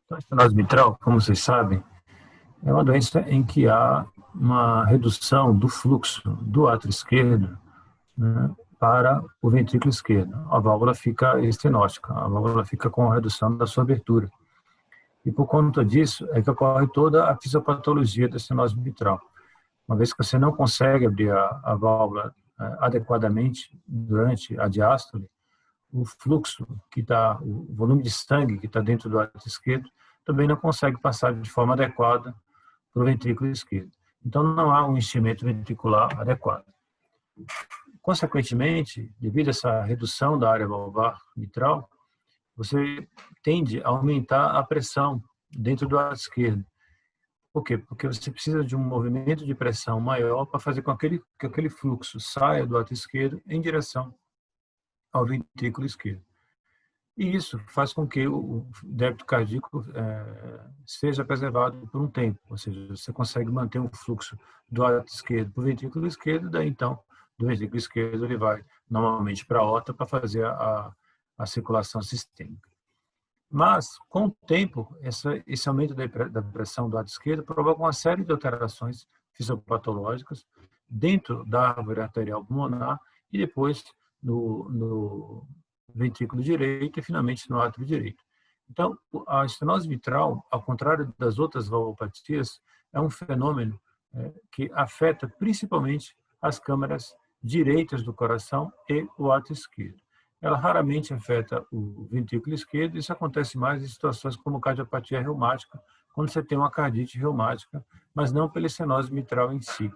Então, a estenose mitral, como vocês sabem, é uma doença em que há uma redução do fluxo do átrio esquerdo, né, para o ventrículo esquerdo. A válvula fica estenótica, a válvula fica com a redução da sua abertura. E por conta disso é que ocorre toda a fisiopatologia da estenose mitral. Uma vez que você não consegue abrir a válvula adequadamente durante a diástole, o fluxo que está, o volume de sangue que está dentro do átrio esquerdo também não consegue passar de forma adequada para o ventrículo esquerdo. Então não há um enchimento ventricular adequado. Consequentemente, devido a essa redução da área valvar mitral, você tende a aumentar a pressão dentro do átrio esquerdo. Por quê? Porque você precisa de um movimento de pressão maior para fazer com que aquele fluxo saia do átrio esquerdo em direção ao ventrículo esquerdo. E isso faz com que o débito cardíaco seja preservado por um tempo, ou seja, você consegue manter um fluxo do átrio esquerdo para o ventrículo esquerdo, daí então, do ventrículo esquerdo ele vai normalmente para a aorta para fazer a circulação sistêmica. Mas, com o tempo, esse aumento da pressão do átrio esquerdo provoca uma série de alterações fisiopatológicas dentro da árvore arterial pulmonar e depois no ventrículo direito e, finalmente, no átrio direito. Então, a estenose mitral, ao contrário das outras valvopatias, é um fenômeno que afeta principalmente as câmaras direitas do coração e o átrio esquerdo. Ela raramente afeta o ventrículo esquerdo, isso acontece mais em situações como cardiopatia reumática, quando você tem uma cardite reumática, mas não pela estenose mitral em si.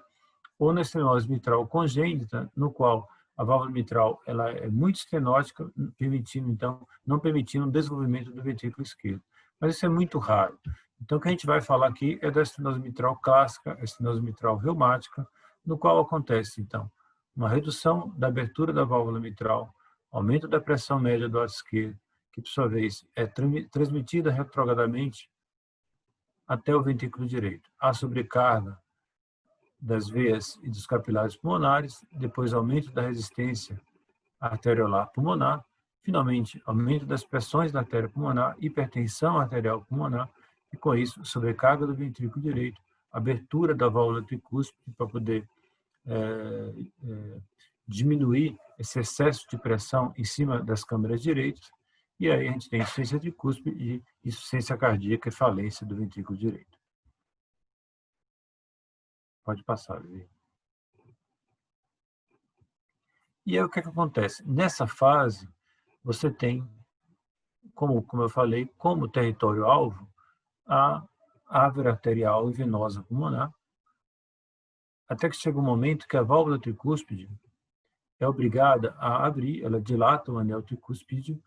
Ou na estenose mitral congênita, no qual a válvula mitral ela é muito estenótica, permitindo, então, não permitindo o desenvolvimento do ventrículo esquerdo. Mas isso é muito raro. Então, o que a gente vai falar aqui é da estenose mitral clássica, a estenose mitral reumática, no qual acontece, então, uma redução da abertura da válvula mitral, aumento da pressão média do átrio esquerdo, que, por sua vez, é transmitida retrogradamente até o ventrículo direito. Há sobrecarga das veias e dos capilares pulmonares, depois aumento da resistência arteriolar pulmonar, finalmente aumento das pressões da artéria pulmonar, hipertensão arterial pulmonar, e com isso sobrecarga do ventrículo direito, abertura da válvula tricúspide para poder diminuir esse excesso de pressão em cima das câmaras direitas, e aí a gente tem insuficiência tricúspide e insuficiência cardíaca e falência do ventrículo direito. Pode passar, Vivi. E aí o que acontece? Nessa fase, você tem, como eu falei, como território-alvo, a árvore arterial e venosa pulmonar, até que chega um momento que a válvula tricúspide é obrigada a abrir, ela dilata o anel tricúspide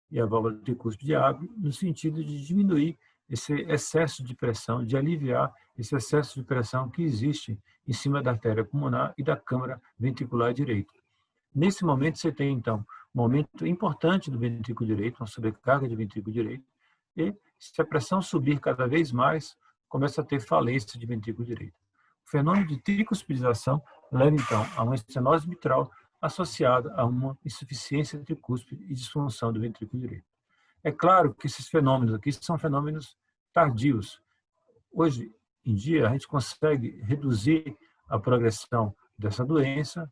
e a válvula tricúspide abre, no sentido de diminuir esse excesso de pressão, de aliviar esse excesso de pressão que existe em cima da artéria pulmonar e da câmara ventricular direita. Nesse momento, você tem, então, um aumento importante do ventrículo direito, uma sobrecarga de ventrículo direito, e se a pressão subir cada vez mais, começa a ter falência de ventrículo direito. O fenômeno de tricuspidização leva, então, a uma estenose mitral associada a uma insuficiência tricúspide e disfunção do ventrículo direito. É claro que esses fenômenos aqui são fenômenos tardios. Hoje em dia, a gente consegue reduzir a progressão dessa doença,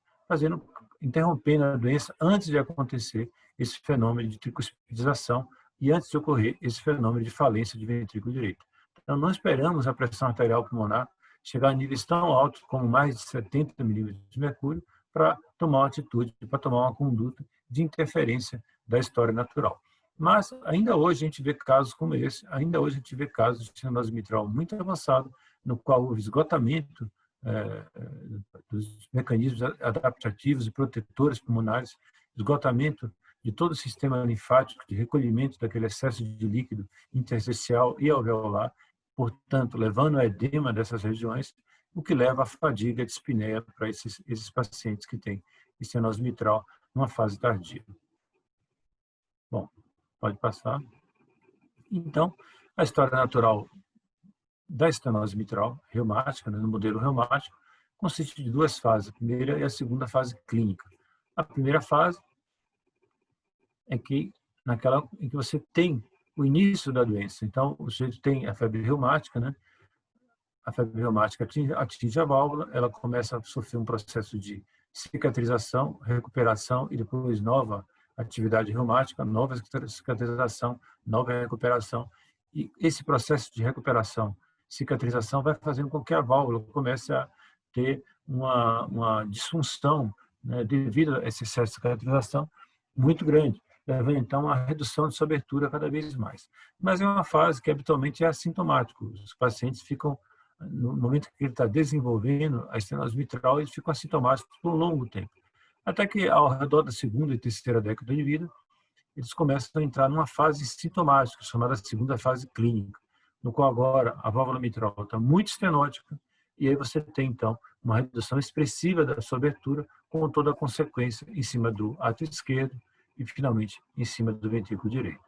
interrompendo a doença antes de acontecer esse fenômeno de tricuspidização e antes de ocorrer esse fenômeno de falência de ventrículo direito. Então, não esperamos a pressão arterial pulmonar chegar a níveis tão altos como mais de 70 milímetros de mercúrio para tomar uma atitude, para tomar uma conduta de interferência da história natural. Mas ainda hoje a gente vê casos como esse, ainda hoje a gente vê casos de estenose mitral muito avançado, no qual houve esgotamento dos mecanismos adaptativos e protetores pulmonares, esgotamento de todo o sistema linfático, de recolhimento daquele excesso de líquido intersticial e alveolar, portanto, levando ao edema dessas regiões, o que leva à fadiga e dispneia para esses pacientes que têm estenose mitral numa fase tardia. Bom, pode passar. Então, a história natural da estenose mitral reumática, no modelo reumático, consiste de duas fases, a primeira e a segunda fase clínica. A primeira fase em que você tem o início da doença. Então, o sujeito tem a febre reumática, né? A febre reumática atinge a válvula, ela começa a sofrer um processo de cicatrização, recuperação e depois nova atividade reumática, nova cicatrização, nova recuperação. E esse processo de recuperação, cicatrização, vai fazendo com que a válvula comece a ter uma disfunção, né, devido a esse excesso de cicatrização muito grande, levando então a redução de sua abertura cada vez mais. Mas é uma fase que habitualmente é assintomática. Os pacientes ficam, no momento que ele está desenvolvendo a estenose mitral, eles ficam assintomáticos por um longo tempo. Até que, ao redor da segunda e terceira década de vida, eles começam a entrar numa fase sintomática, chamada segunda fase clínica, no qual agora a válvula mitral está muito estenótica, e aí você tem, então, uma redução expressiva da sua abertura, com toda a consequência em cima do átrio esquerdo e, finalmente, em cima do ventrículo direito.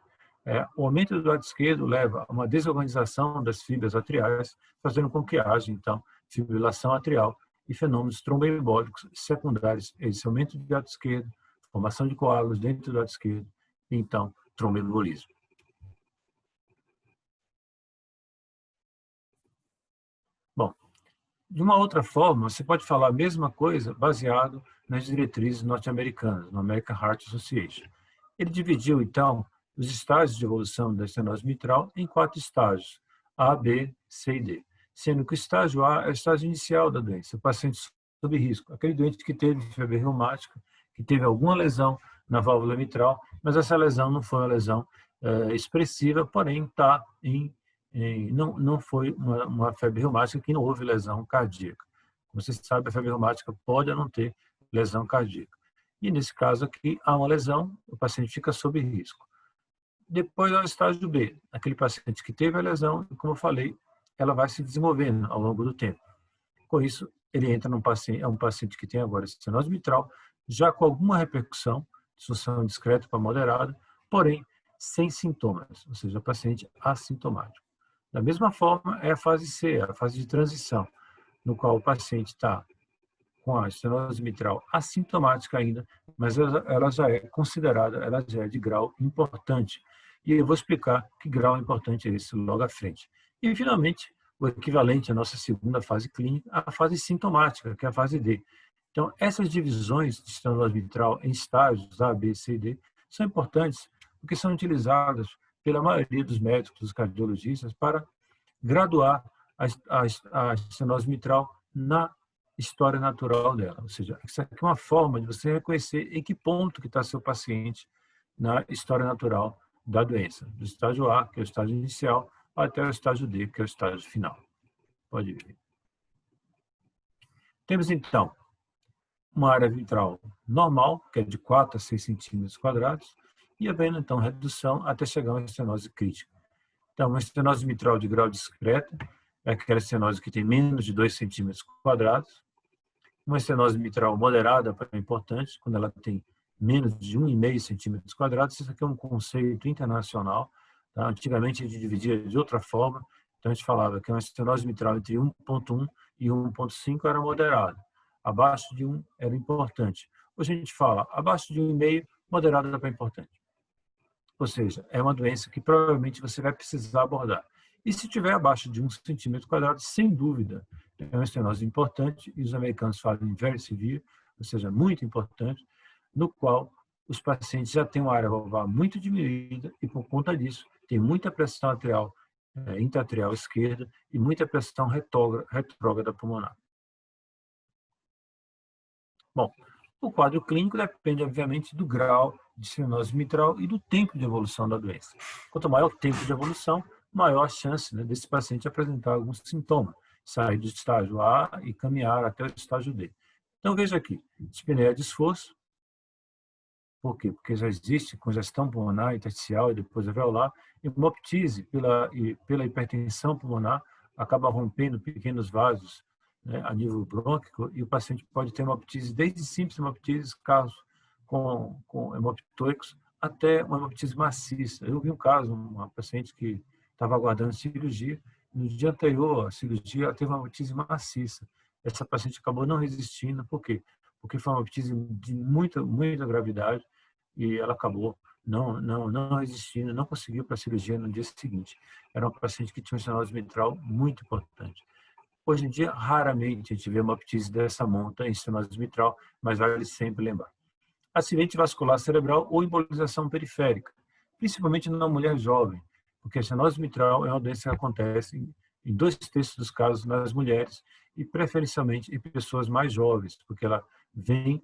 O aumento do átrio esquerdo leva a uma desorganização das fibras atriais, fazendo com que haja, então, fibrilação atrial e fenômenos tromboembólicos secundários a esse aumento do átrio esquerdo, formação de coágulos dentro do átrio esquerdo e, então, tromboembolismo. Bom, de uma outra forma, você pode falar a mesma coisa baseado nas diretrizes norte-americanas, no American Heart Association. Ele dividiu, então, os estágios de evolução da estenose mitral em 4 estágios, A, B, C e D, sendo que o estágio A é o estágio inicial da doença, o paciente sob risco, aquele doente que teve febre reumática, que teve alguma lesão na válvula mitral, mas essa lesão não foi uma lesão expressiva, porém está não foi uma febre reumática que não houve lesão cardíaca. Como você sabe, a febre reumática pode ou não ter lesão cardíaca. E nesse caso aqui, há uma lesão, o paciente fica sob risco. Depois é o estágio B, aquele paciente que teve a lesão, e como eu falei, ela vai se desenvolvendo ao longo do tempo. Com isso, ele entra é um paciente que tem agora estenose mitral, já com alguma repercussão, disfunção discreta para moderada, porém sem sintomas, ou seja, o paciente assintomático. Da mesma forma, é a fase C, a fase de transição, no qual o paciente está com a estenose mitral assintomática ainda, mas ela já é considerada, ela já é de grau importante. E eu vou explicar que grau importante é esse logo à frente. E, finalmente, o equivalente à nossa segunda fase clínica, a fase sintomática, que é a fase D. Então, essas divisões de estenose mitral em estágios A, B, C e D são importantes porque são utilizadas pela maioria dos médicos, dos cardiologistas, para graduar a estenose mitral na história natural dela. Ou seja, isso aqui é uma forma de você reconhecer em que ponto que está seu paciente na história natural da doença, do estágio A, que é o estágio inicial, até o estágio D, que é o estágio final. Pode ver. Temos, então, uma área vitral normal, que é de 4 a 6 centímetros quadrados, e havendo, então, redução até chegar a uma estenose crítica. Então, uma estenose mitral de grau discreto é aquela estenose que tem menos de 2 centímetros quadrados. Uma estenose mitral moderada é importante, quando ela tem menos de 1,5 centímetros quadrados. Isso aqui é um conceito internacional. Tá? Antigamente, a gente dividia de outra forma. Então, a gente falava que uma estenose mitral entre 1,1 e 1,5 era moderada. Abaixo de 1 era importante. Hoje a gente fala, abaixo de 1,5, moderada para importante. Ou seja, é uma doença que provavelmente você vai precisar abordar. E se tiver abaixo de 1 centímetro quadrado, sem dúvida, é uma estenose importante, e os americanos falam em very severe, ou seja, muito importante, no qual os pacientes já têm uma área valvar muito diminuída e, por conta disso, tem muita pressão arterial intra-atrial esquerda e muita pressão retrógrada pulmonar. Bom, o quadro clínico depende, obviamente, do grau de estenose mitral e do tempo de evolução da doença. Quanto maior o tempo de evolução, maior a chance, né, desse paciente apresentar algum sintoma, sair do estágio A e caminhar até o estágio D. Então, veja aqui, dispneia de esforço. Por quê? Porque já existe congestão pulmonar intersticial e depois alveolar, e hemoptise pela hipertensão pulmonar acaba rompendo pequenos vasos, né, a nível brônquico, e o paciente pode ter hemoptise desde simples hemoptise, casos com hemoptoicos, até uma hemoptise maciça. Eu vi um caso, uma paciente que estava aguardando cirurgia, no dia anterior à cirurgia ela teve uma hemoptise maciça. Essa paciente acabou não resistindo, por quê? Porque foi uma hemoptise de muita gravidade e ela acabou não resistindo, não conseguiu para a cirurgia no dia seguinte. Era uma paciente que tinha uma estenose mitral muito importante. Hoje em dia, raramente a gente vê uma ptise dessa monta em estenose mitral, mas vale sempre lembrar. Acidente vascular cerebral ou embolização periférica, principalmente na mulher jovem, porque a estenose mitral é uma doença que acontece em 2/3 dos casos nas mulheres e preferencialmente em pessoas mais jovens, porque ela vem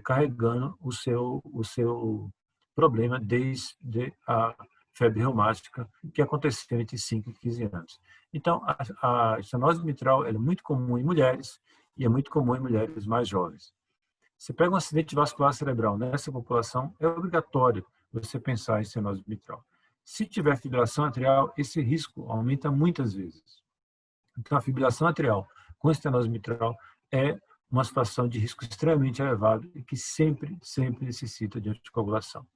carregando o seu problema desde a febre reumática que aconteceu entre 5 e 15 anos. Então, a estenose mitral é muito comum em mulheres e é muito comum em mulheres mais jovens. Você pega um acidente vascular cerebral nessa população, é obrigatório você pensar em estenose mitral. Se tiver fibrilação atrial, esse risco aumenta muitas vezes. Então, a fibrilação atrial com estenose mitral é uma situação de risco extremamente elevado e que sempre necessita de anticoagulação.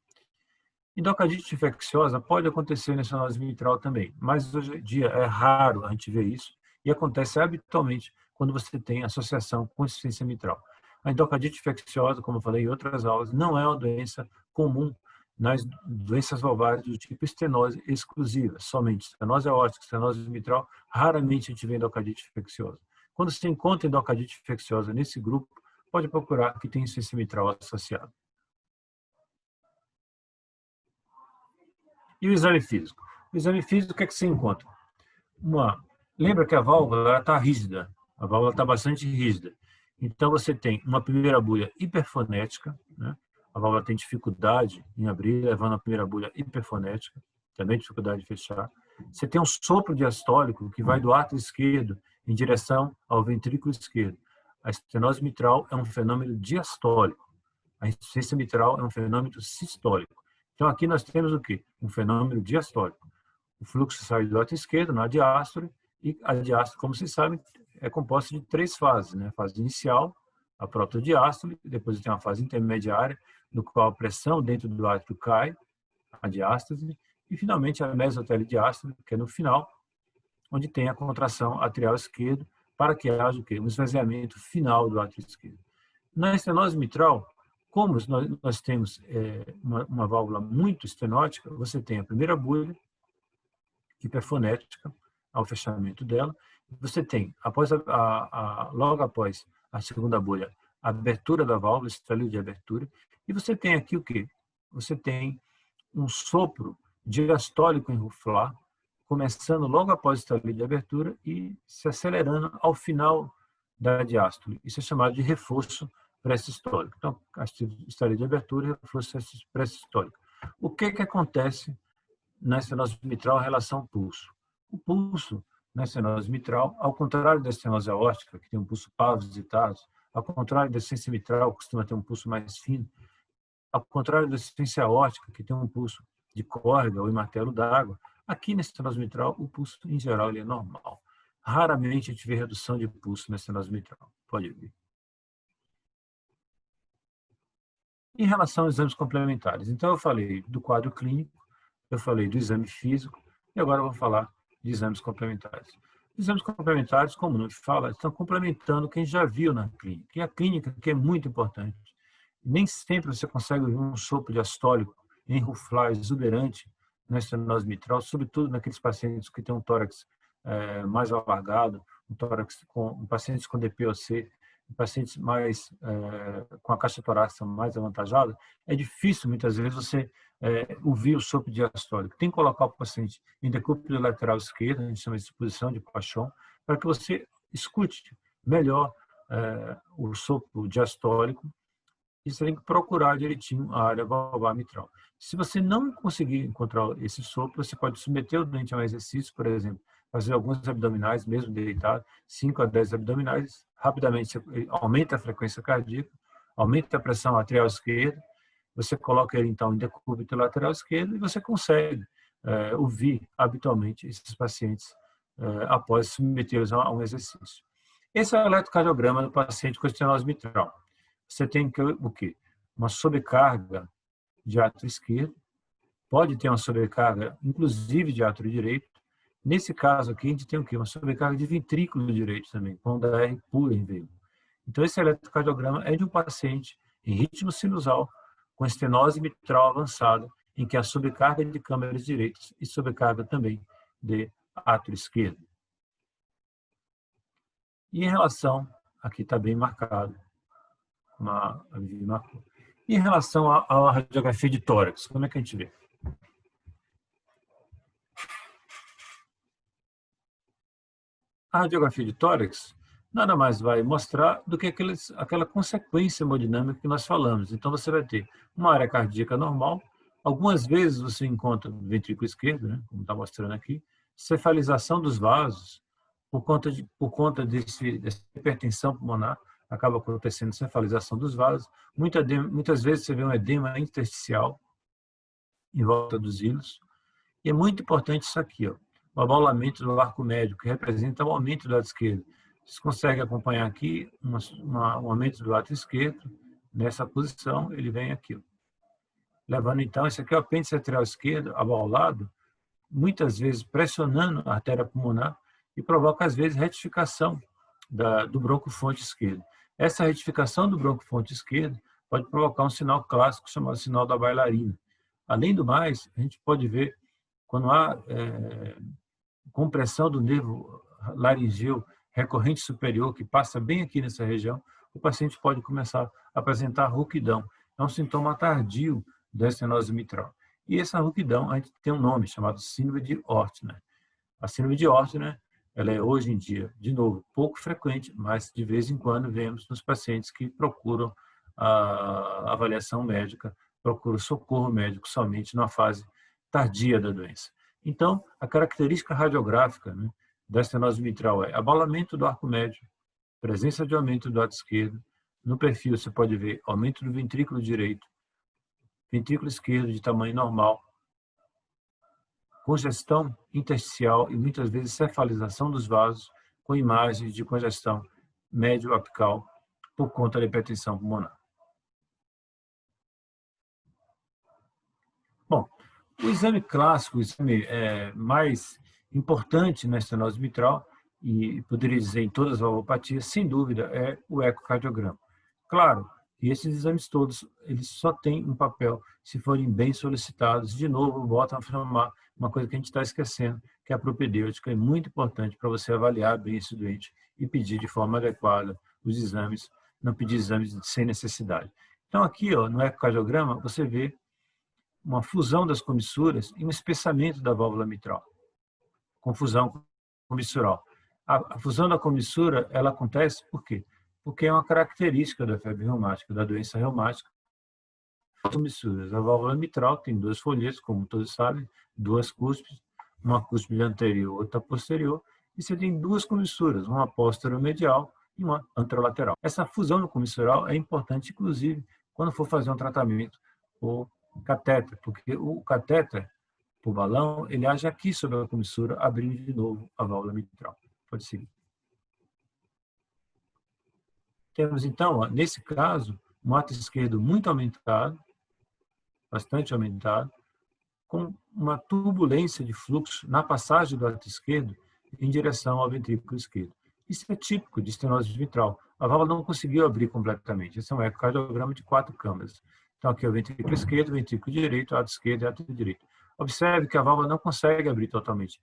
Endocardite infecciosa pode acontecer na estenose mitral também, mas hoje em dia é raro a gente ver isso e acontece habitualmente quando você tem associação com insuficiência mitral. A endocardite infecciosa, como eu falei em outras aulas, não é uma doença comum nas doenças valvárias do tipo estenose exclusiva, somente estenose aórtica, estenose mitral, raramente a gente vê endocardite infecciosa. Quando se encontra endocardite infecciosa nesse grupo, pode procurar que tem insuficiência mitral associada. E o exame físico? O exame físico, o que é que você encontra? Lembra que a válvula está rígida, a válvula está bastante rígida. Então, você tem uma primeira bulha hiperfonética, né? A válvula tem dificuldade em abrir, levando a primeira bulha hiperfonética, também dificuldade de fechar. Você tem um sopro diastólico que vai do átrio esquerdo em direção ao ventrículo esquerdo. A estenose mitral é um fenômeno diastólico. A insuficiência mitral é um fenômeno sistólico. Então, aqui nós temos o quê? Um fenômeno diastólico. O fluxo sai do átrio esquerdo, na diástole, e a diástole, como vocês sabem, é composta de 3 fases, né? A fase inicial, a protodiástole, depois tem uma fase intermediária, no qual a pressão dentro do átrio cai, a diástase, e finalmente a mesotelidiástole, que é no final, onde tem a contração atrial esquerda, para que haja o quê? Um esvaziamento final do átrio esquerdo. Na estenose mitral, como nós temos uma válvula muito estenótica, você tem a primeira bulha hiperfonética ao fechamento dela, você tem, logo após a segunda bolha, a abertura da válvula, estadio de abertura, e você tem aqui o quê? Você tem um sopro diastólico em Rufflat, começando logo após o estadio de abertura e se acelerando ao final da diástole. Isso é chamado de reforço pré-sistólico. Então, estadio de abertura e reforço pré-sistólico. O que acontece na estenose mitral em relação ao pulso? O pulso na estenose mitral, ao contrário da estenose aórtica, que tem um pulso pavusitado, ao contrário da insuficiência mitral, que costuma ter um pulso mais fino, ao contrário da insuficiência aórtica, que tem um pulso de corda ou em martelo d'água, aqui na estenose mitral, o pulso, em geral, ele é normal. Raramente a gente vê redução de pulso na estenose mitral. Pode ver. Em relação aos exames complementares, então eu falei do quadro clínico, eu falei do exame físico, e agora eu vou falar de exames complementares. Os exames complementares, como não fala, estão complementando o que a gente já viu na clínica. E a clínica, que é muito importante, nem sempre você consegue ver um sopro diastólico em Rufflat exuberante na estenose mitral, sobretudo naqueles pacientes que têm um tórax mais alargado, pacientes com DPOC, pacientes mais com a caixa torácica mais avantajada. É difícil, muitas vezes, você ouvir o sopro diastólico. Tem que colocar o paciente em decúbito lateral esquerdo, a gente chama de posição de Pachon, para que você escute melhor o sopro diastólico, e você tem que procurar direitinho a área valvar mitral. Se você não conseguir encontrar esse sopro, você pode submeter o doente a um exercício, por exemplo, fazer alguns abdominais, mesmo deitado, 5 a 10 abdominais, rapidamente você aumenta a frequência cardíaca, aumenta a pressão atrial esquerda, você coloca ele então em decúbito lateral esquerdo e você consegue ouvir habitualmente esses pacientes após submetê-los a um exercício. Esse é o eletrocardiograma do paciente com estenose mitral. Você tem o quê? Uma sobrecarga de átrio esquerdo, pode ter uma sobrecarga, inclusive de átrio direito. Nesse caso aqui, a gente tem o quê? Uma sobrecarga de ventrículo direito também, com onda R pura em veio. Então, esse eletrocardiograma é de um paciente em ritmo sinusal, com estenose mitral avançada, em que há sobrecarga de câmeras direitas e sobrecarga também de átrio esquerdo. E em relação, aqui está bem marcado, em relação à radiografia de tórax, como é que a gente vê? A radiografia de tórax nada mais vai mostrar do que aquela consequência hemodinâmica que nós falamos. Então, você vai ter uma área cardíaca normal, algumas vezes você encontra no ventrículo esquerdo, né, como está mostrando aqui, cefalização dos vasos, por conta dessa hipertensão pulmonar, acaba acontecendo cefalização dos vasos. Muitas vezes você vê um edema intersticial em volta dos hilos. E é muito importante isso aqui, ó, o abaulamento do arco médio, que representa o aumento do lado esquerdo. Vocês conseguem acompanhar aqui um aumento do lado esquerdo, nessa posição, ele vem aqui. Ó. Levando então, esse aqui é o apêndice arterial esquerdo, abaulado, muitas vezes pressionando a artéria pulmonar e provoca, às vezes, retificação do broncofonte esquerdo. Essa retificação do broncofonte esquerdo pode provocar um sinal clássico chamado sinal da bailarina. Além do mais, a gente pode ver quando há compressão do nervo laringeu recorrente superior, que passa bem aqui nessa região, o paciente pode começar a apresentar rouquidão. É um sintoma tardio da estenose mitral. E essa rouquidão, a gente tem um nome chamado síndrome de Ortner. A síndrome de Ortner, ela é hoje em dia, de novo, pouco frequente, mas de vez em quando vemos nos pacientes que procuram a avaliação médica, procuram socorro médico somente na fase tardia da doença. Então, a característica radiográfica, né, da estenose mitral é abaulamento do arco médio, presença de aumento do lado esquerdo. No perfil você pode ver aumento do ventrículo direito, ventrículo esquerdo de tamanho normal, congestão intersticial e muitas vezes cefalização dos vasos com imagens de congestão médio-apical por conta da hipertensão pulmonar. Bom, o exame clássico, o exame mais importante na estenose mitral, e poderia dizer em todas as valvopatias, sem dúvida, é o ecocardiograma. Claro, e esses exames todos, eles só têm um papel se forem bem solicitados. De novo, volto a afirmar uma coisa que a gente está esquecendo, que é a propedêutica. É muito importante para você avaliar bem esse doente e pedir de forma adequada os exames, não pedir exames sem necessidade. Então, aqui, ó, no ecocardiograma, você vê uma fusão das comissuras e um espessamento da válvula mitral. Confusão comissural. A fusão da comissura, ela acontece por quê? Porque é uma característica da febre reumática, da doença reumática. As comissuras. A válvula mitral tem duas folhetas, como todos sabem, duas cúspides, uma cúspide anterior, outra posterior, e você tem duas comissuras, uma posteromedial e uma anterolateral. Essa fusão comissural é importante, inclusive, quando for fazer um tratamento por catéter, porque o catéter, por balão, ele age aqui sobre a comissura, abrindo de novo a válvula mitral. Pode seguir. Temos, então, nesse caso, um ato esquerdo muito aumentado, bastante aumentado, com uma turbulência de fluxo na passagem do ato esquerdo em direção ao ventrículo esquerdo. Isso é típico de estenose mitral. A válvula não conseguiu abrir completamente. Esse é um ecocardiograma de 4 câmaras. Então, aqui é o ventrículo esquerdo, ventrículo direito, ato esquerdo e ato direito. Observe que a válvula não consegue abrir totalmente.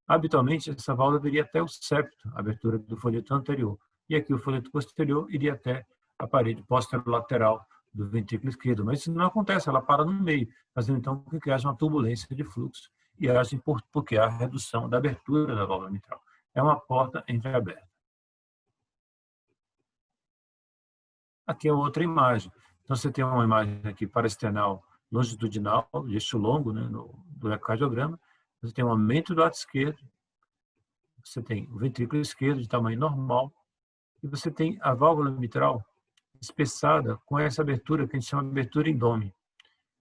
Habitualmente, essa válvula viria até o septo, a abertura do folheto anterior. E aqui o folheto posterior iria até a parede posterolateral do ventrículo esquerdo. Mas isso não acontece, ela para no meio, fazendo então com que haja uma turbulência de fluxo e haja porque há redução da abertura da válvula mitral. É uma porta entreaberta. Aqui é outra imagem. Então, você tem uma imagem aqui paraesternal longitudinal, de eixo longo, né, do ecocardiograma. Você tem um aumento do lado esquerdo, você tem o ventrículo esquerdo de tamanho normal, e você tem a válvula mitral espessada com essa abertura que a gente chama de abertura indome.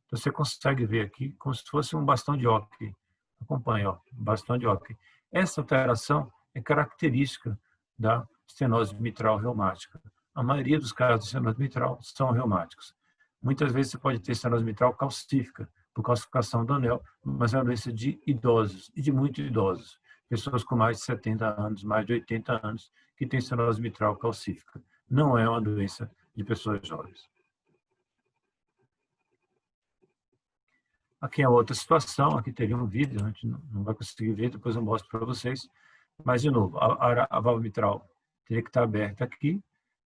Então, você consegue ver aqui como se fosse um bastão de hóquei. Acompanha, ó, um bastão de hóquei. Essa alteração é característica da estenose mitral reumática. A maioria dos casos de estenose mitral são reumáticos. Muitas vezes você pode ter estenose mitral calcífica, por calcificação do anel, mas é uma doença de idosos e de muito idosos. Pessoas com mais de 70 anos, mais de 80 anos, que têm estenose mitral calcífica. Não é uma doença de pessoas jovens. Aqui é outra situação, aqui teria um vídeo, a gente não vai conseguir ver, depois eu mostro para vocês. Mas, de novo, a válvula mitral teria que estar aberta aqui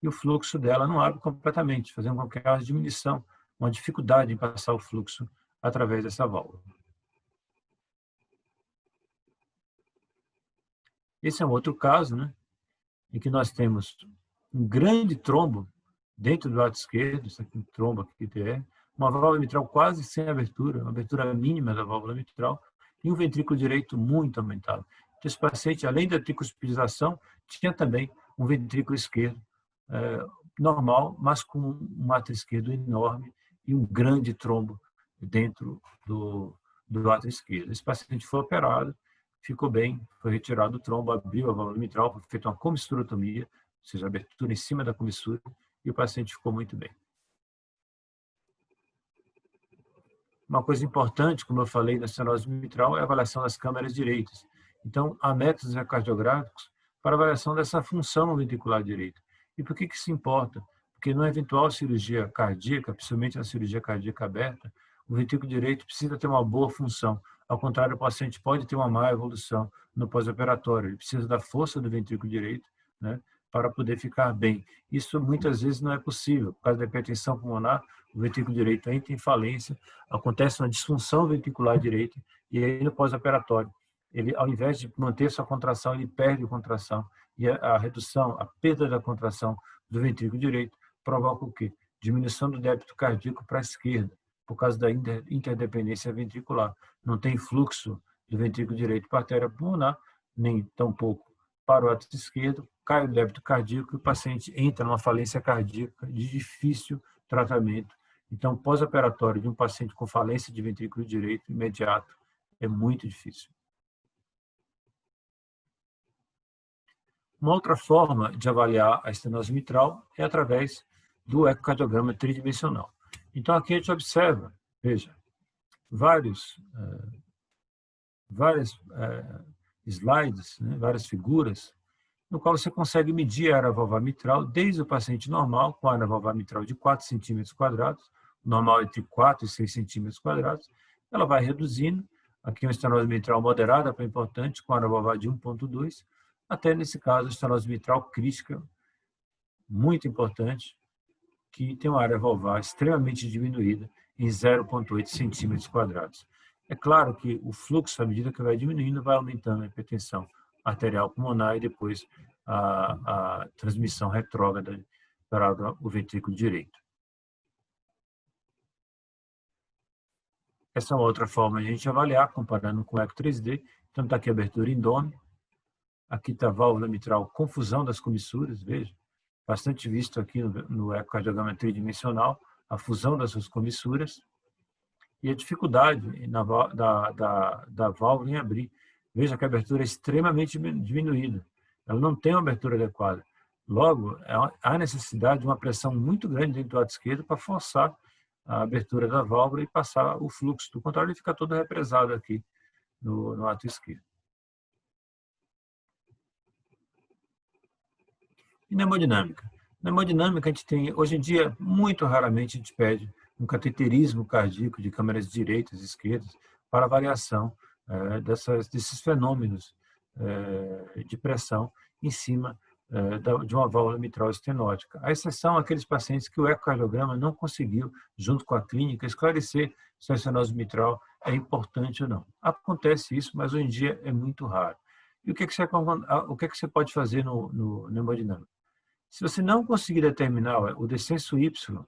e o fluxo dela não abre completamente, fazendo com que haja diminuição, uma dificuldade em passar o fluxo através dessa válvula. Esse é um outro caso, né, em que nós temos um grande trombo dentro do lado esquerdo, isso aqui é um trombo aqui TR, uma válvula mitral quase sem abertura, uma abertura mínima da válvula mitral, e um ventrículo direito muito aumentado. Então, esse paciente, além da tricuspidização, tinha também um ventrículo esquerdo normal, mas com um átrio esquerdo enorme e um grande trombo dentro do átrio esquerdo. Esse paciente foi operado, ficou bem, foi retirado o trombo, abriu a válvula mitral, foi feita uma comisturotomia, ou seja, abertura em cima da comissura, e o paciente ficou muito bem. Uma coisa importante, como eu falei na estenose mitral, é a avaliação das câmeras direitas. Então, há métodos ecocardiográficos para avaliação dessa função ventricular direita. E por que isso importa? Porque numa eventual cirurgia cardíaca, principalmente na cirurgia cardíaca aberta, o ventrículo direito precisa ter uma boa função. Ao contrário, o paciente pode ter uma má evolução no pós-operatório. Ele precisa da força do ventrículo direito, né, para poder ficar bem. Isso muitas vezes não é possível. Por causa da hipertensão pulmonar, o ventrículo direito entra em falência, acontece uma disfunção ventricular direita, e aí no pós-operatório, ele, ao invés de manter sua contração, ele perde a contração, e a redução, a perda da contração do ventrículo direito provoca o quê? Diminuição do débito cardíaco para a esquerda, por causa da interdependência ventricular. Não tem fluxo do ventrículo direito para a artéria pulmonar, nem tampouco para o átrio esquerdo, cai o débito cardíaco e o paciente entra numa falência cardíaca de difícil tratamento. Então, pós-operatório de um paciente com falência de ventrículo direito imediato é muito difícil. Uma outra forma de avaliar a estenose mitral é através do ecocardiograma tridimensional. Então, aqui a gente observa, veja, vários slides, né, várias figuras, no qual você consegue medir a área valvar mitral desde o paciente normal, com a área valvar mitral de 4 centímetros quadrados, normal entre 4 e 6 centímetros quadrados, ela vai reduzindo, aqui uma estenose mitral moderada para importante, com a área valvar de 1,2, até nesse caso a estenose mitral crítica, muito importante, que tem uma área valvar extremamente diminuída, em 0,8 centímetros quadrados. É claro que o fluxo, à medida que vai diminuindo, vai aumentando a hipertensão arterial pulmonar e depois a transmissão retrógrada para o ventrículo direito. Essa é uma outra forma de a gente avaliar, comparando com o eco 3D. Então, está aqui a abertura indômita. Aqui está a válvula mitral, confusão das comissuras, veja. Bastante visto aqui no ecocardiograma tridimensional, a fusão das suas comissuras e a dificuldade da válvula em abrir. Veja que a abertura é extremamente diminuída. Ela não tem uma abertura adequada. Logo, há necessidade de uma pressão muito grande dentro do lado esquerdo para forçar a abertura da válvula e passar o fluxo. Do contrário, ele fica todo represado aqui no átrio esquerdo. E na hemodinâmica? Na hemodinâmica, a gente tem, hoje em dia, muito raramente a gente pede um cateterismo cardíaco de câmeras direitas e esquerdas para avaliação desses fenômenos de pressão em cima de uma válvula mitral estenótica. A exceção aqueles pacientes que o ecocardiograma não conseguiu, junto com a clínica, esclarecer se a estenose mitral é importante ou não. Acontece isso, mas hoje em dia é muito raro. E o que você pode fazer no hemodinâmico? Se você não conseguir determinar o descenso Y,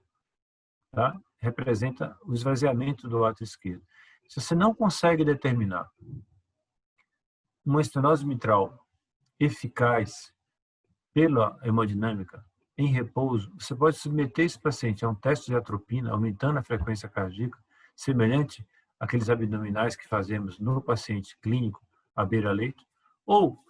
tá? Representa o esvaziamento do átrio esquerdo. Se você não consegue determinar uma estenose mitral eficaz pela hemodinâmica em repouso, você pode submeter esse paciente a um teste de atropina, aumentando a frequência cardíaca, semelhante àqueles abdominais que fazemos no paciente clínico à beira-leito, ou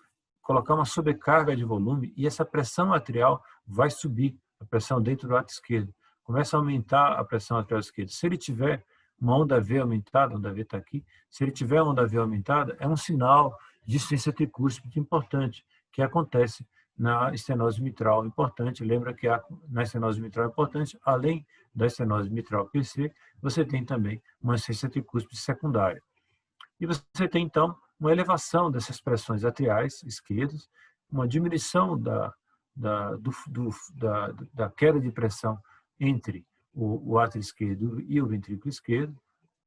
colocar uma sobrecarga de volume e essa pressão arterial vai subir, a pressão dentro do átrio esquerdo. Começa a aumentar a pressão arterial esquerda. Se ele tiver uma onda V aumentada, a onda V está aqui, se ele tiver uma onda V aumentada, é um sinal de insuficiência tricúspide importante, que acontece na estenose mitral importante. Lembra que na estenose mitral importante, além da estenose mitral PC, você tem também uma insuficiência tricúspide secundária. E você tem, então, uma elevação dessas pressões atriais esquerdas, uma diminuição da queda de pressão entre o átrio esquerdo e o ventrículo esquerdo,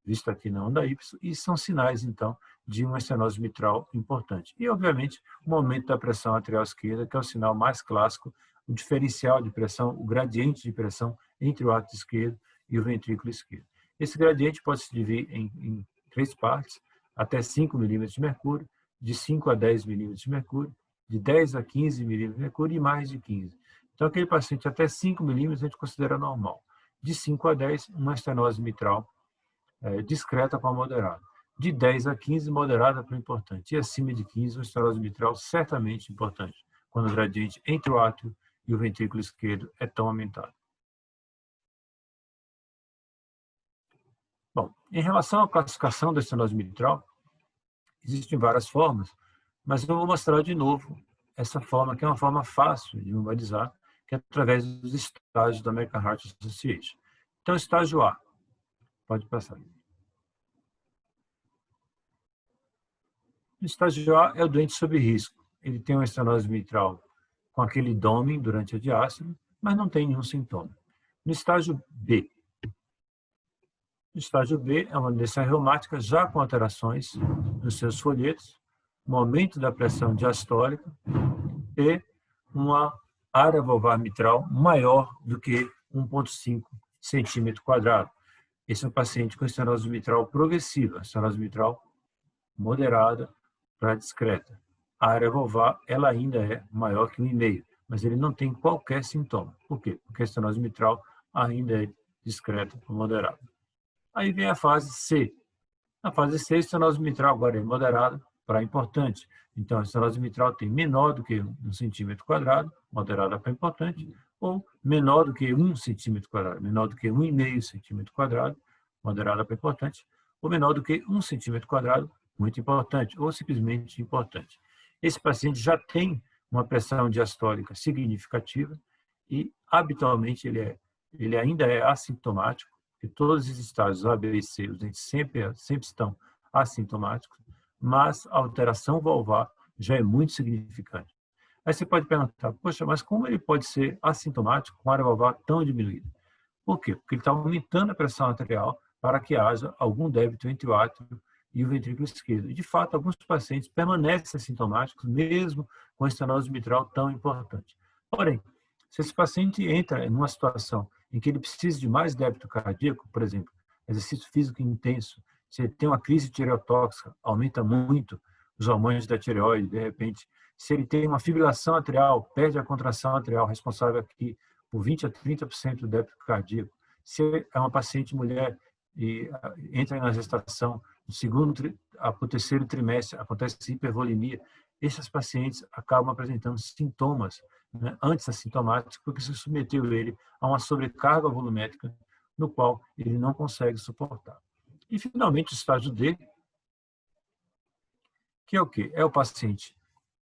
visto aqui na onda Y, e são sinais, então, de uma estenose mitral importante. E, obviamente, o aumento da pressão atrial esquerda, que é o sinal mais clássico, o diferencial de pressão, o gradiente de pressão entre o átrio esquerdo e o ventrículo esquerdo. Esse gradiente pode se dividir em 3 partes, até 5 milímetros de mercúrio, de 5 a 10 milímetros de mercúrio, de 10 a 15 milímetros de mercúrio e mais de 15. Então, aquele paciente até 5 milímetros a gente considera normal. De 5 a 10, uma estenose mitral discreta para moderada. De 10 a 15, moderada para importante. E acima de 15, uma estenose mitral certamente importante, quando o gradiente entre o átrio e o ventrículo esquerdo é tão aumentado. Bom, em relação à classificação da estenose mitral, existem várias formas, mas eu vou mostrar de novo essa forma, que é uma forma fácil de memorizar, que é através dos estágios da American Heart Association. Então, estágio A. Pode passar. O estágio A é o doente sob risco. Ele tem uma estenose mitral com aquele dome durante a diástole, mas não tem nenhum sintoma. No estágio B. O estágio B é uma doença reumática já com alterações nos seus folhetos, um aumento da pressão diastólica e uma área valvar mitral maior do que 1,5 centímetro quadrado. Esse é um paciente com estenose mitral progressiva, estenose mitral moderada para discreta. A área valvar ela ainda é maior que 1,5, mas ele não tem qualquer sintoma. Por quê? Porque a estenose mitral ainda é discreta ou moderada. Aí vem a fase C. Na fase C, a estenose mitral agora é moderada para importante. Então, a estenose mitral tem menor do que 1 centímetro quadrado, moderada para importante, ou menor do que 1 centímetro quadrado, menor do que 1,5 centímetro quadrado, moderada para importante, ou menor do que 1 centímetro quadrado, muito importante, ou simplesmente importante. Esse paciente já tem uma pressão diastólica significativa e, habitualmente, ele ainda é assintomático, porque todos os estágios A, B e C, os dentes sempre estão assintomáticos, mas a alteração valvar já é muito significante. Aí você pode perguntar, poxa, mas como ele pode ser assintomático com área valvar tão diminuída? Por quê? Porque ele está aumentando a pressão arterial para que haja algum débito entre o átrio e o ventrículo esquerdo. E, de fato, alguns pacientes permanecem assintomáticos, mesmo com a estenose mitral tão importante. Porém, se esse paciente entra em uma situação em que ele precisa de mais débito cardíaco, por exemplo, exercício físico intenso, se ele tem uma crise tireotóxica, aumenta muito os hormônios da tireoide, de repente, se ele tem uma fibrilação atrial, perde a contração atrial, responsável aqui por 20 a 30% do débito cardíaco, se é uma paciente mulher e entra na gestação, no segundo para o terceiro trimestre acontece hipervolemia, esses pacientes acabam apresentando sintomas, né, antes assintomáticos, porque se submeteu ele a uma sobrecarga volumétrica no qual ele não consegue suportar. E, finalmente, o estágio D, que é o quê? É o paciente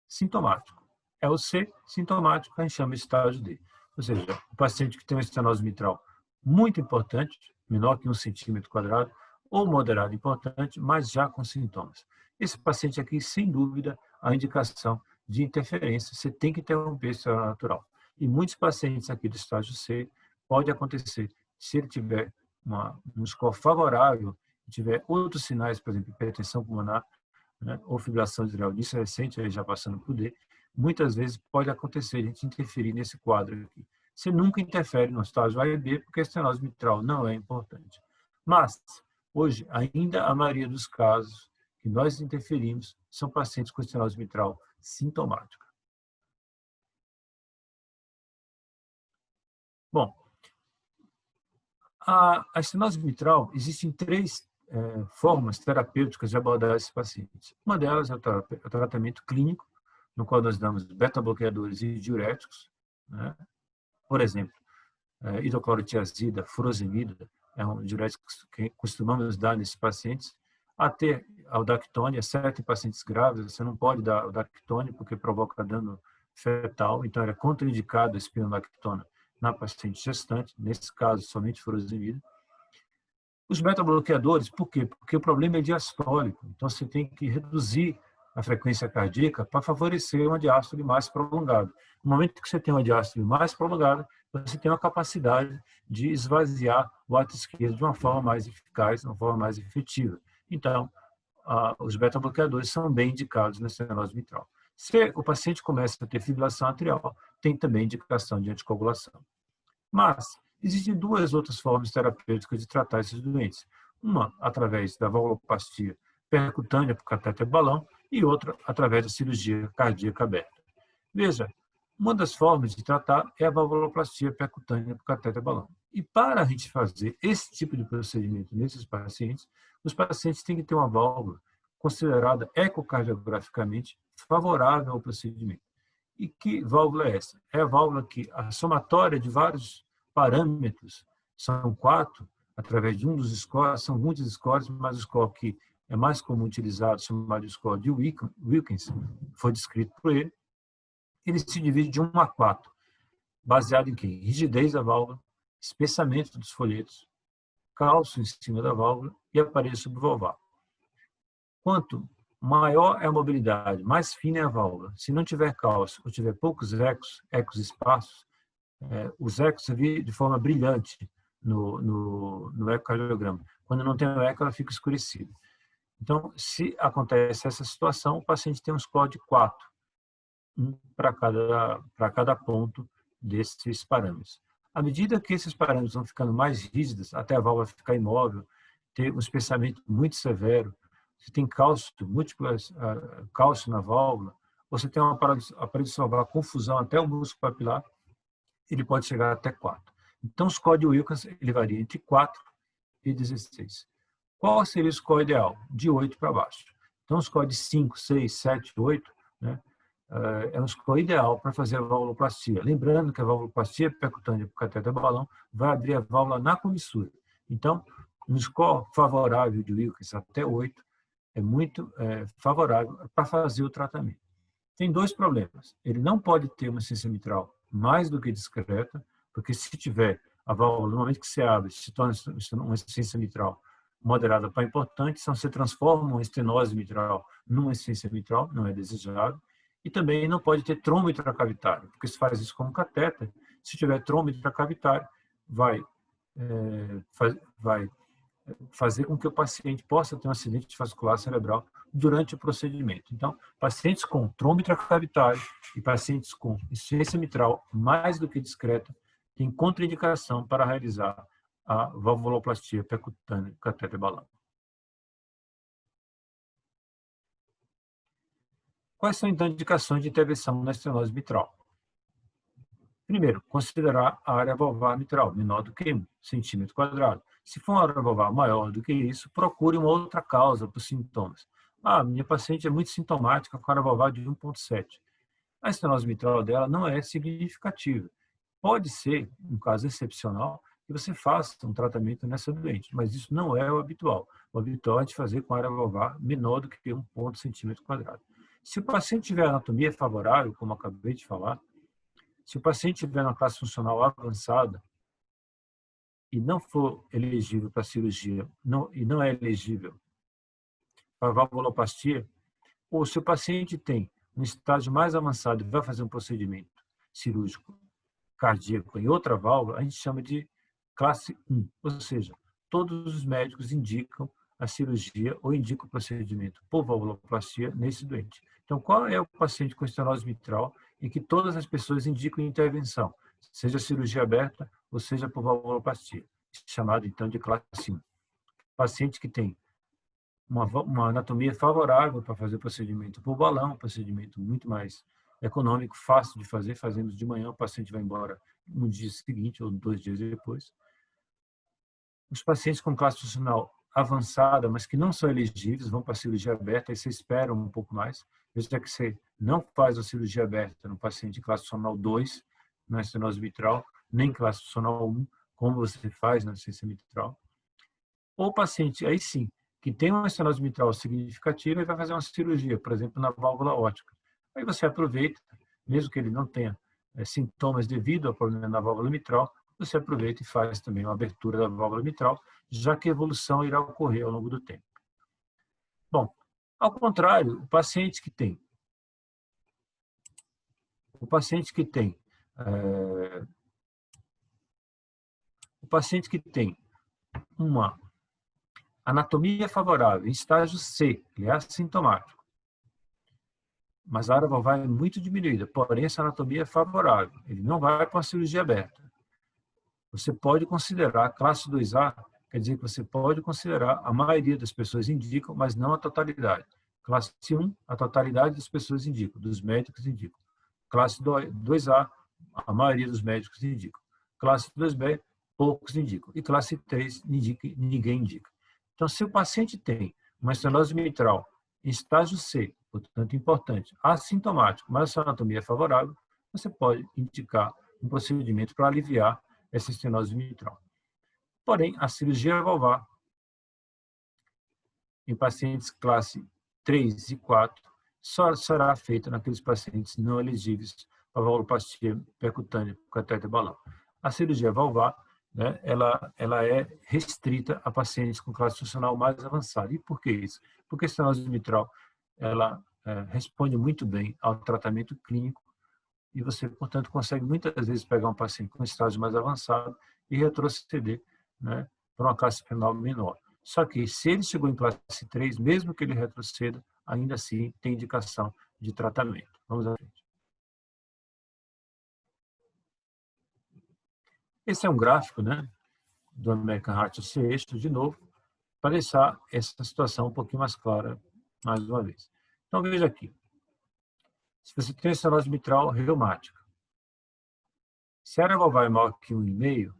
sintomático. É o C, sintomático, a gente chama de estágio D. Ou seja, o paciente que tem uma estenose mitral muito importante, menor que 1 centímetro quadrado, ou moderado importante, mas já com sintomas. Esse paciente aqui, sem dúvida, a indicação de interferência, você tem que interromper esse natural. E muitos pacientes aqui do estágio C, pode acontecer, se ele tiver um score favorável, tiver outros sinais, por exemplo, hipertensão pulmonar, né, ou fibrilação atrial, isso é recente, aí já passando por D, muitas vezes pode acontecer a gente interferir nesse quadro aqui. Você nunca interfere no estágio A e B, porque a estenose mitral não é importante. Mas, hoje, ainda a maioria dos casos que nós interferimos são pacientes com estenose mitral sintomática. Bom, a estenose mitral, existem 3 formas terapêuticas de abordar esses pacientes. Uma delas é o tratamento clínico, no qual nós damos beta-bloqueadores e diuréticos, né? Por exemplo, hidroclorotiazida, furosemida, é um diurético que costumamos dar nesses pacientes. Até a aldactone, exceto em pacientes grávidos, você não pode dar aldactone porque provoca dano fetal, então é contraindicado a espironolactona na paciente gestante, nesse caso, somente furosemida. Os beta-bloqueadores, por quê? Porque o problema é diastólico, então você tem que reduzir a frequência cardíaca para favorecer uma diástole mais prolongada. No momento que você tem uma diástole mais prolongada, você tem uma capacidade de esvaziar o ato esquerdo de uma forma mais eficaz, de uma forma mais efetiva. Então, os beta-bloqueadores são bem indicados na estenose mitral. Se o paciente começa a ter fibrilação atrial, tem também indicação de anticoagulação. Mas existem duas outras formas terapêuticas de tratar esses doentes. Uma através da valvuloplastia percutânea por catéter balão e outra através da cirurgia cardíaca aberta. Veja, uma das formas de tratar é a valvuloplastia percutânea por catéter balão. E para a gente fazer esse tipo de procedimento nesses pacientes, os pacientes têm que ter uma válvula considerada ecocardiograficamente favorável ao procedimento. E que válvula é essa? É a válvula que a somatória de vários parâmetros, são 4, através de um dos scores, são muitos scores, mas o score que é mais comum utilizado, chamado score de Wilkins, foi descrito por ele, ele se divide de 1 a 4, baseado em quê? Rigidez da válvula, espessamento dos folhetos, cálcio em cima da válvula e aparelho subvalvar. Quanto maior é a mobilidade, mais fina é a válvula. Se não tiver cálcio ou tiver poucos ecos esparsos, os ecos se vê de forma brilhante no ecocardiograma. Quando não tem o eco, ela fica escurecida. Então, se acontece essa situação, o paciente tem um score de 4, um para cada ponto desses parâmetros. À medida que esses parâmetros vão ficando mais rígidos, até a válvula ficar imóvel, ter um espessamento muito severo, você tem cálcio na válvula, você tem um aparelho salvar confusão até o músculo papilar, ele pode chegar até 4. Então, o score de Wilkins ele varia entre 4 e 16. Qual seria o score ideal? De 8 para baixo. Então, o score de 5, 6, 7, 8, né, é um score ideal para fazer a valvuloplastia. Lembrando que a valvuloplastia percutânea por catéter balão vai abrir a válvula na comissura. Então, um score favorável de Wilkins até 8 é muito favorável para fazer o tratamento. Tem dois problemas. Ele não pode ter uma insuficiência mitral mais do que discreta, porque se tiver a válvula, no momento que você abre, se torna uma insuficiência mitral moderada para importante, então você transforma uma estenose mitral numa insuficiência mitral, não é desejável, e também não pode ter trombo intracavitário, porque se faz isso com catéter, se tiver trombo intracavitário, vai fazer com que o paciente possa ter um acidente vascular cerebral durante o procedimento. Então, pacientes com trombo intracavitário e pacientes com insuficiência mitral mais do que discreta têm contraindicação para realizar a valvuloplastia percutânea catéter balão. Quais são, então, indicações de intervenção na estenose mitral? Primeiro, considerar a área valvar mitral menor do que 1 centímetro quadrado. Se for uma área valvar maior do que isso, procure uma outra causa para os sintomas. Minha paciente é muito sintomática com área valvar de 1,7. A estenose mitral dela não é significativa. Pode ser, um caso excepcional, que você faça um tratamento nessa doente, mas isso não é o habitual. O habitual é de fazer com área valvar menor do que 1 centímetro quadrado. Se o paciente tiver anatomia favorável, como acabei de falar, se o paciente tiver uma classe funcional avançada e não for elegível para cirurgia, e não é elegível para valvuloplastia, ou se o paciente tem um estágio mais avançado e vai fazer um procedimento cirúrgico cardíaco em outra válvula, a gente chama de classe 1, ou seja, todos os médicos indicam a cirurgia ou indicam o procedimento por valvuloplastia nesse doente. Então, qual é o paciente com estenose mitral em que todas as pessoas indicam intervenção, seja cirurgia aberta ou seja por valvuloplastia, chamado então de classe 1. Paciente que tem uma anatomia favorável para fazer o procedimento por balão, um procedimento muito mais econômico, fácil de fazer, fazemos de manhã, o paciente vai embora no dia seguinte ou 2 dias depois. Os pacientes com classe funcional avançada, mas que não são elegíveis, vão para a cirurgia aberta, aí você espera um pouco mais, já que você não faz a cirurgia aberta no paciente de classe funcional 2, na estenose mitral, nem classe funcional 1, como você faz na insuficiência mitral. Ou o paciente, aí sim, que tem uma estenose mitral significativa e vai fazer uma cirurgia, por exemplo, na válvula ótica. Aí você aproveita, mesmo que ele não tenha sintomas devido ao problema na válvula mitral, você aproveita e faz também uma abertura da válvula mitral, já que a evolução irá ocorrer ao longo do tempo. Bom, ao contrário, o paciente que tem uma anatomia favorável, em estágio C, ele é assintomático, mas a área valvar é muito diminuída, porém essa anatomia é favorável, ele não vai para uma cirurgia aberta. Você pode considerar a classe 2A, quer dizer que você pode considerar, a maioria das pessoas indicam, mas não a totalidade. Classe 1, a totalidade das pessoas indicam, dos médicos indicam. Classe 2A, a maioria dos médicos indicam. Classe 2B, poucos indicam. E classe 3, ninguém indica. Então, se o paciente tem uma estenose mitral em estágio C, portanto importante, assintomático, mas a sua anatomia é favorável, você pode indicar um procedimento para aliviar essa estenose mitral. Porém, a cirurgia valvar em pacientes classe 3 e 4 só será feita naqueles pacientes não elegíveis para valvuloplastia percutânea com catéter balão. A cirurgia valvar, né, ela é restrita a pacientes com classe funcional mais avançada. E por que isso? Porque a estenose mitral ela responde muito bem ao tratamento clínico e você, portanto, consegue muitas vezes pegar um paciente com estágio mais avançado e retroceder, né, para uma classe renal menor. Só que, se ele chegou em classe 3, mesmo que ele retroceda, ainda assim tem indicação de tratamento. Vamos à frente. Esse é um gráfico, né, do American Heart Association, de novo, para deixar essa situação um pouquinho mais clara, mais uma vez. Então, veja aqui. Se você tem estenose mitral reumática, se a área valvar é maior que 1,5,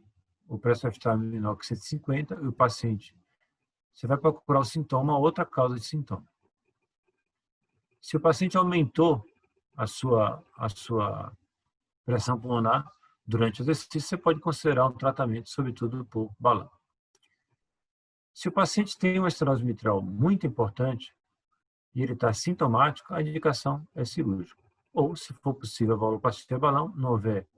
o pressure of time é menor que 150, e o paciente, você vai procurar o sintoma, outra causa de sintoma. Se o paciente aumentou a sua pressão pulmonar durante o exercício, você pode considerar um tratamento, sobretudo por balão. Se o paciente tem uma estenose mitral muito importante e ele está sintomático, a indicação é cirúrgica. Ou, se for possível, a valvuloplastia balão, não houver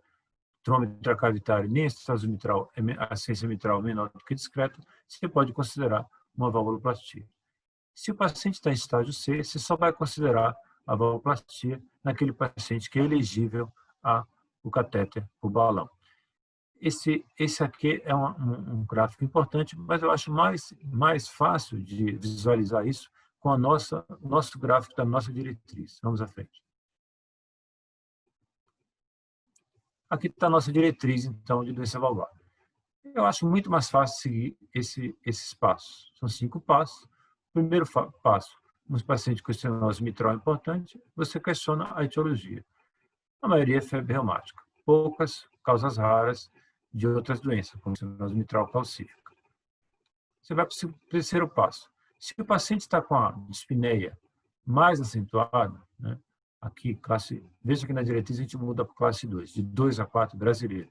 trombo intracavitário nem estenose mitral, a ciência mitral menor do que discreta, você pode considerar uma valvuloplastia. Se o paciente está em estágio C, você só vai considerar a valvuloplastia naquele paciente que é elegível ao catéter por balão. Esse aqui é um gráfico importante, mas eu acho mais fácil de visualizar isso com o nosso gráfico da nossa diretriz. Vamos à frente. Aqui está a nossa diretriz, então, de doença valvar. Eu acho muito mais fácil seguir esses passos. São 5 passos. Primeiro passo, nos pacientes com estenose mitral importante, você questiona a etiologia. A maioria é febre reumática. Poucas causas raras de outras doenças, como estenose mitral calcífica. Você vai para o terceiro passo. Se o paciente está com a dispneia mais acentuada, né, aqui, veja que na diretriz a gente muda para classe 2, de 2 a 4, brasileira.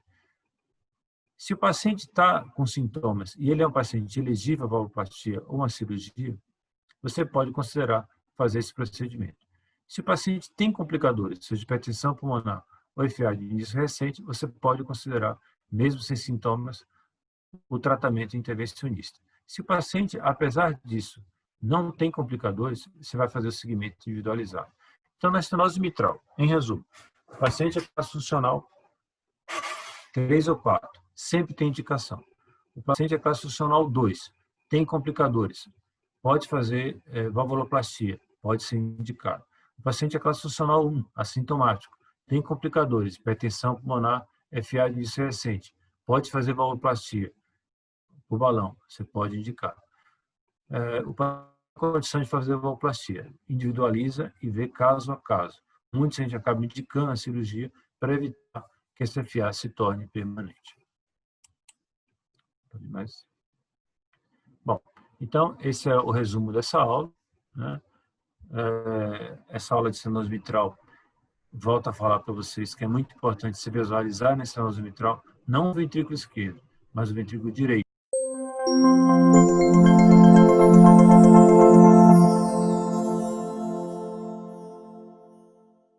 Se o paciente está com sintomas e ele é um paciente elegível à valvuloplastia ou uma cirurgia, você pode considerar fazer esse procedimento. Se o paciente tem complicadores, seja hipertensão pulmonar ou FA de início recente, você pode considerar, mesmo sem sintomas, o tratamento intervencionista. Se o paciente, apesar disso, não tem complicadores, você vai fazer o segmento individualizado. Então, na estenose mitral, em resumo, o paciente é classe funcional 3 ou 4, sempre tem indicação. O paciente é classe funcional 2, tem complicadores, pode fazer valvuloplastia, pode ser indicado. O paciente é classe funcional 1, assintomático, tem complicadores, hipertensão pulmonar, FA de início recente, pode fazer valvuloplastia. O balão, você pode indicar. O paciente tem condição de fazer valvuloplastia, individualiza e vê caso a caso. Muitos a gente acaba indicando a cirurgia para evitar que esse FA se torne permanente. Pode mais? Bom, então esse é o resumo dessa aula, né? Essa aula de estenose mitral, volto a falar para vocês que é muito importante se visualizar na estenose mitral, não o ventrículo esquerdo, mas o ventrículo direito.